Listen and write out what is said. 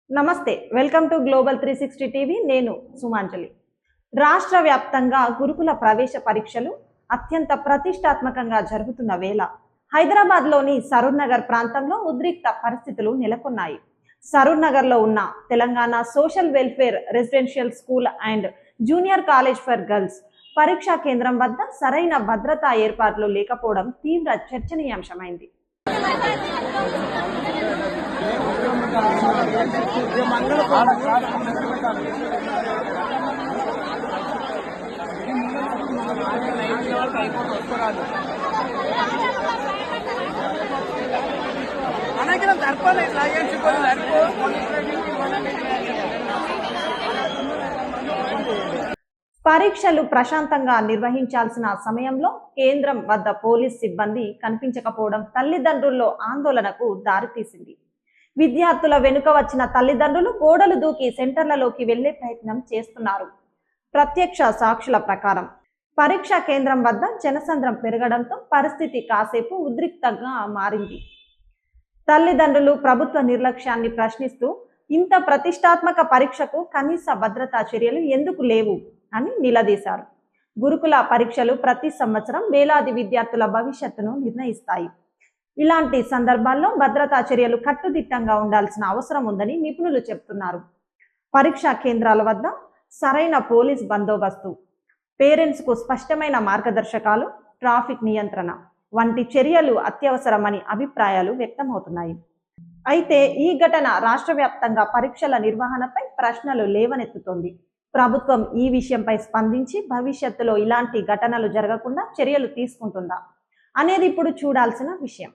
నమస్తే, welcome to global 360 TV. నేను సుమాంజలి. రాష్ట్ర వ్యాప్తంగా గురుకుల ప్రవేశ పరీక్షలు అత్యంత ప్రతిష్టాత్మకంగా జరుగుతున్న వేళ హైదరాబాద్లోని సరూర్ నగర్ ప్రాంతంలో ఉద్రిక్త పరిస్థితులు నెలకొన్నాయి. సరూర్ నగర్లో ఉన్న Telangana social welfare residential school and junior college for girls పరీక్షా కేంద్రం వద్ద సరైన భద్రతా ఏర్పాట్లు లేకపోవడం తీవ్ర చర్చనీయాంశమైంది. పరీక్షలు ప్రశాంతంగా నిర్వహించాల్సిన సమయంలో కేంద్రం వద్ద పోలీస్ సిబ్బంది కనిపించకపోవడం తల్లిదండ్రుల్లో ఆందోళనకు దారితీసింది. విద్యార్థుల వెనుక వచ్చిన తల్లిదండ్రులు గోడలు దూకి సెంటర్లలోకి వెళ్లే ప్రయత్నం చేస్తున్నారు. ప్రత్యక్ష సాక్షుల ప్రకారం పరీక్షా కేంద్రం వద్ద జనసంద్రం పెరగడంతో పరిస్థితి కాసేపు ఉద్రిక్తంగా మారింది. తల్లిదండ్రులు ప్రభుత్వ నిర్లక్ష్యాన్ని ప్రశ్నిస్తూ ఇంత ప్రతిష్టాత్మక పరీక్షకు కనీస భద్రతా చర్యలు ఎందుకు లేవు అని నిలదీశారు. గురుకుల పరీక్షలు ప్రతి సంవత్సరం వేలాది విద్యార్థుల భవిష్యత్తును నిర్ణయిస్తాయి. ఇలాంటి సందర్భాల్లో భద్రతా చర్యలు కట్టుదిట్టంగా ఉండాల్సిన అవసరం ఉందని నిపుణులు చెబుతున్నారు. పరీక్షా కేంద్రాల వద్ద సరైన పోలీస్ బందోబస్తు, పేరెంట్స్కు స్పష్టమైన మార్గదర్శకాలు, ట్రాఫిక్ నియంత్రణ వంటి చర్యలు అత్యవసరమని అభిప్రాయాలు వ్యక్తమవుతున్నాయి. అయితే ఈ ఘటన రాష్ట్ర వ్యాప్తంగా పరీక్షల నిర్వహణపై ప్రశ్నలు లేవనెత్తుతోంది. ప్రభుత్వం ఈ విషయంపై స్పందించి భవిష్యత్తులో ఇలాంటి ఘటనలు జరగకుండా చర్యలు తీసుకుంటుందా అనేది ఇప్పుడు చూడాల్సిన విషయం.